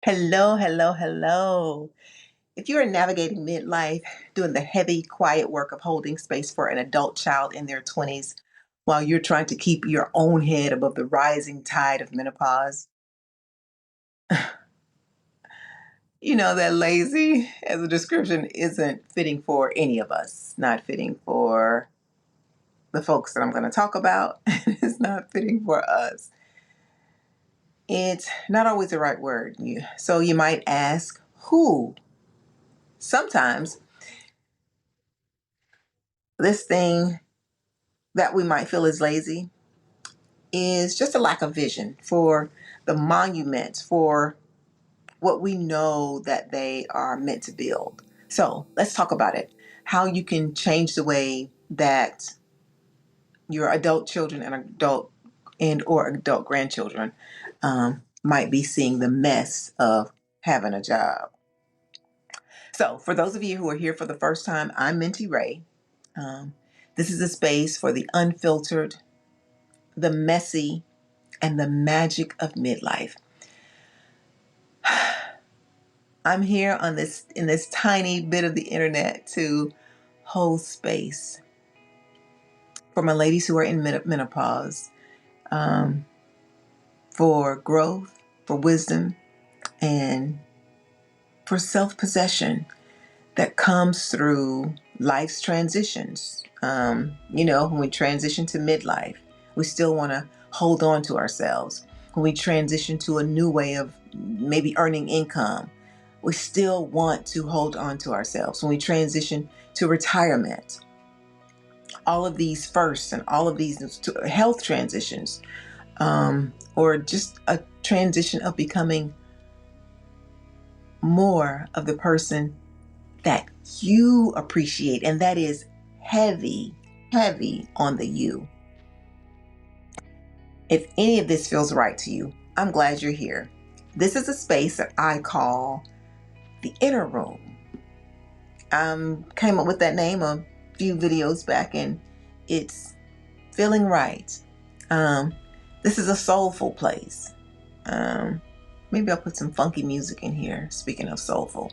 Hello, hello, hello. If you are navigating midlife, doing the heavy, quiet work of holding space for an adult child in their 20s while you're trying to keep your own head above the rising tide of menopause, you know that lazy as a description isn't fitting for any of us. Not fitting for the folks that I'm going to talk about. It's not fitting for us. It's not always the right word. So you might ask, who? Sometimes this thing that we might feel is lazy is just a lack of vision for the monuments, for what we know that they are meant to build. So let's talk about it. How you can change the way that your adult children and or adult grandchildren might be seeing the mess of having a job. So for those of you who are here for the first time, I'm Minty Rae. Um, this is a space for the unfiltered, the messy, and the magic of midlife. I'm here on this in this tiny bit of the internet to hold space for my ladies who are in menopause, um, for growth, for wisdom, and for self-possession that comes through life's transitions. When we transition to midlife, we still want to hold on to ourselves. When we transition to a new way of maybe earning income, we still want to hold on to ourselves. When we transition to retirement, all of these firsts and all of these health transitions, or just a transition of becoming more of the person that you appreciate, and that is heavy, heavy on the you. If any of this feels right to you, I'm glad you're here. This is a space that I call the inner room. Came up with that name a few videos back, and it's feeling right. Um, this is a soulful place. Um, Maybe I'll put some funky music in here, speaking of soulful,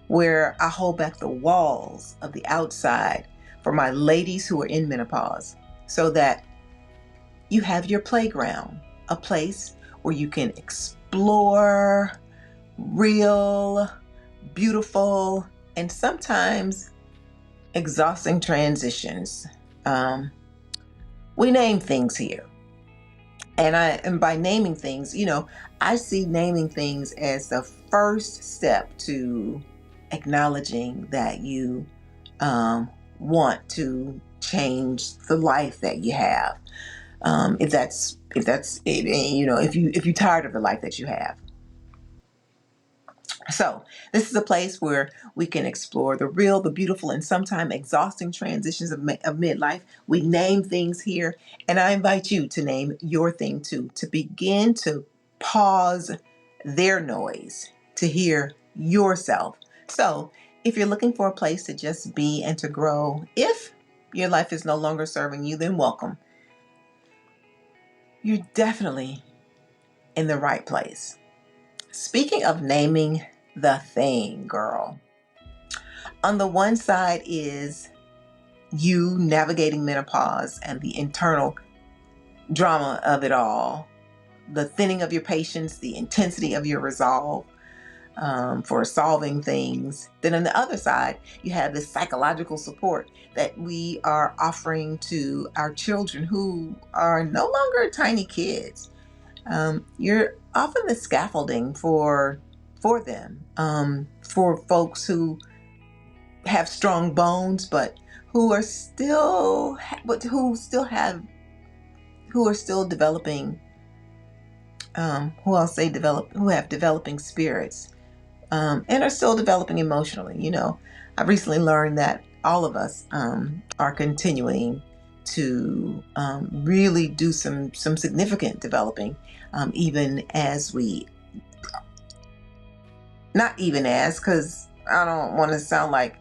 where I hold back the walls of the outside for my ladies who are in menopause so that you have your playground, a place where you can explore real, beautiful, and sometimes exhausting transitions. Um, we name things here. And by naming things, I see naming things as the first step to acknowledging that you want to change the life that you have. If that's it, if you're tired of the life that you have. So this is a place where we can explore the real, the beautiful, and sometimes exhausting transitions of midlife. We name things here, and I invite you to name your thing too, to begin to pause their noise, to hear yourself. So if you're looking for a place to just be and to grow, if your life is no longer serving you, then welcome. You're definitely in the right place. Speaking of naming the thing, girl, on the one side is you navigating menopause and the internal drama of it all, the thinning of your patience, the intensity of your resolve for solving things. Then on the other side, you have this psychological support that we are offering to our children who are no longer tiny kids. You're often the scaffolding for them, for folks who have strong bones, but who are still, but who still have, who are still developing. Who I'll say develop, who have developing spirits, and are still developing emotionally. I've recently learned that all of us are continuing to really do some significant developing, even as we, not even as, because I don't want to sound like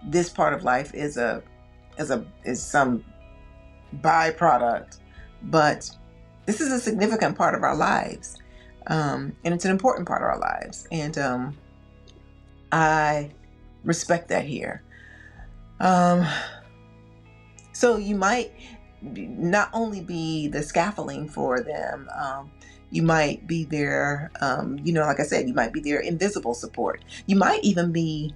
this part of life is some byproduct, but this is a significant part of our lives. And it's an important part of our lives. And I respect that here. So you might not only be the scaffolding for them, you might be their, like I said, you might be their invisible support. You might even be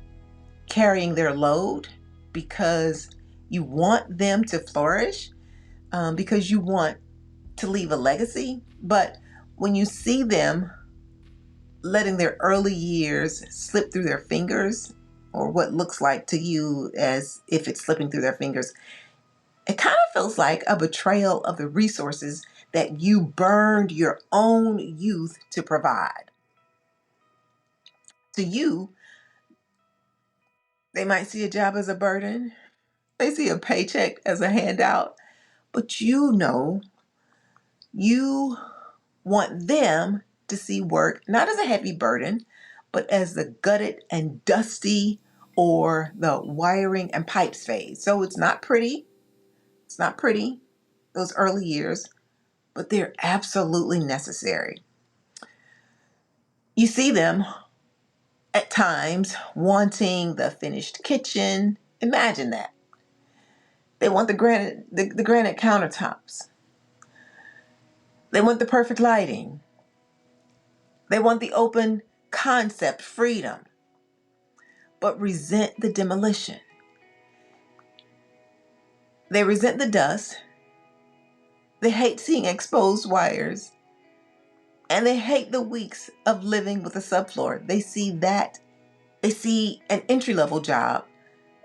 carrying their load because you want them to flourish, because you want to leave a legacy. But when you see them letting their early years slip through their fingers, or what looks like to you as if it's slipping through their fingers, it kind of feels like a betrayal of the resources that you burned your own youth to provide. To you, they might see a job as a burden. They see a paycheck as a handout. But you want them to see work not as a heavy burden, but as the gutted and dusty or the wiring and pipes phase. So it's not pretty. It's not pretty, those early years, but they're absolutely necessary. You see them at times wanting the finished kitchen. Imagine that. They want the granite countertops. They want the perfect lighting. They want the open concept freedom, but resent the demolition. They resent the dust. They hate seeing exposed wires. And they hate the weeks of living with a subfloor. They see an entry-level job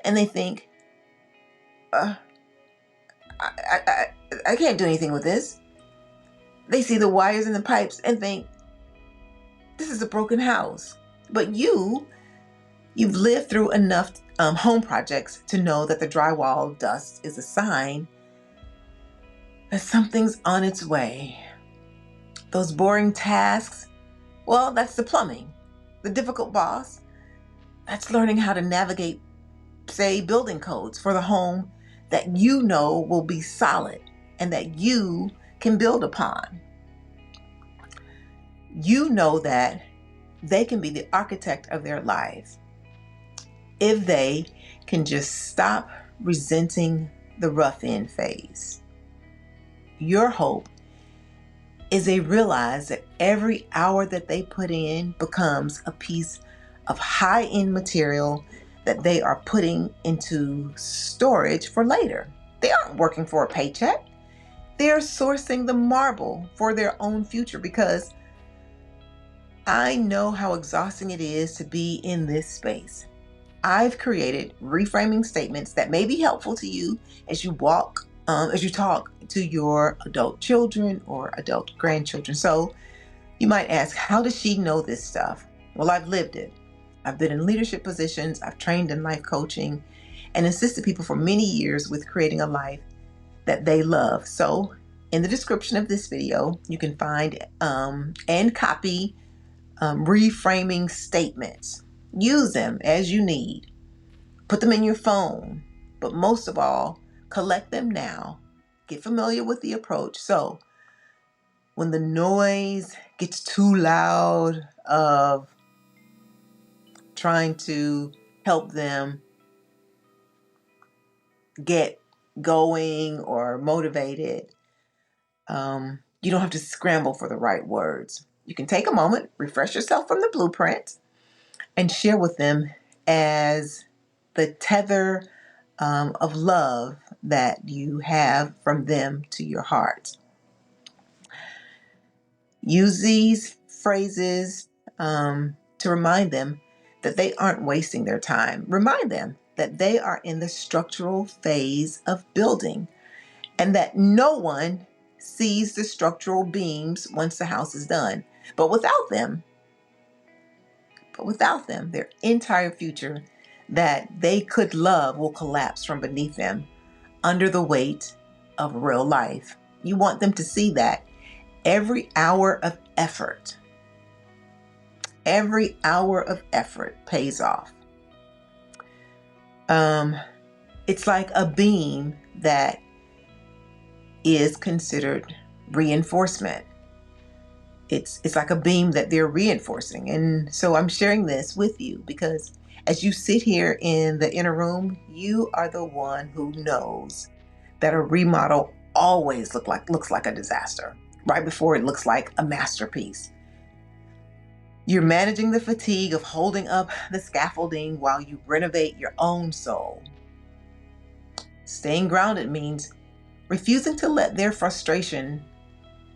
and they think, I, I, I can't do anything with this. They see the wires and the pipes and think, this is a broken house. But you've lived through enough home projects to know that the drywall dust is a sign that something's on its way. Those boring tasks, well, that's the plumbing. The difficult boss, that's learning how to navigate, say, building codes for the home that you know will be solid and that you can build upon. You know that they can be the architect of their life if they can just stop resenting the rough end phase. Your hope is they realize that every hour that they put in becomes a piece of high-end material that they are putting into storage for later. They aren't working for a paycheck. They're sourcing the marble for their own future, because I know how exhausting it is to be in this space. I've created reframing statements that may be helpful to you as you talk to your adult children or adult grandchildren. So you might ask, how does she know this stuff? Well, I've lived it. I've been in leadership positions. I've trained in life coaching and assisted people for many years with creating a life that they love. So in the description of this video, you can find and copy reframing statements. Use them as you need. Put them in your phone, but most of all, collect them now. Get familiar with the approach. So when the noise gets too loud of trying to help them get going or motivated, you don't have to scramble for the right words. You can take a moment, refresh yourself from the blueprint, and share with them as the tether of love that you have from them to your heart. Use these phrases to remind them that they aren't wasting their time. Remind them that they are in the structural phase of building and that no one sees the structural beams once the house is done. But without them, their entire future that they could love will collapse from beneath them under the weight of real life. You want them to see that every hour of effort pays off. It's like a beam that is considered reinforcement. It's like a beam that they're reinforcing. And so I'm sharing this with you because as you sit here in the inner room, you are the one who knows that a remodel always looks like a disaster right before it looks like a masterpiece. You're managing the fatigue of holding up the scaffolding while you renovate your own soul. Staying grounded means refusing to let their frustration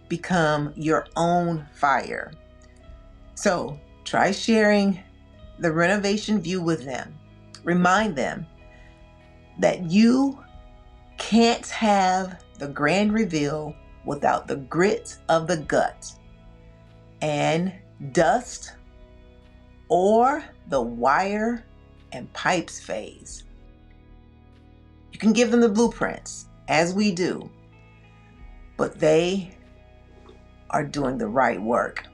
become your own fire. So try sharing the renovation view with them. Remind them that you can't have the grand reveal without the grit of the gut and dust or the wire and pipes phase. You can give them the blueprints, as we do, but they are doing the right work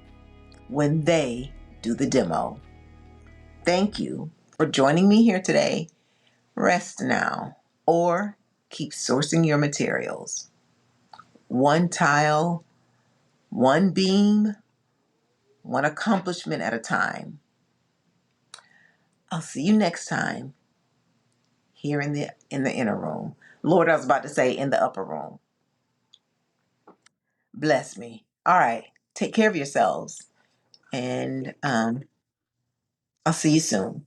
when they do the demo. Thank you for joining me here today. Rest now or keep sourcing your materials. One tile, one beam, one accomplishment at a time. I'll see you next time here in the inner room. Lord, I was about to say in the upper room. Bless me. All right. Take care of yourselves. And I'll see you soon.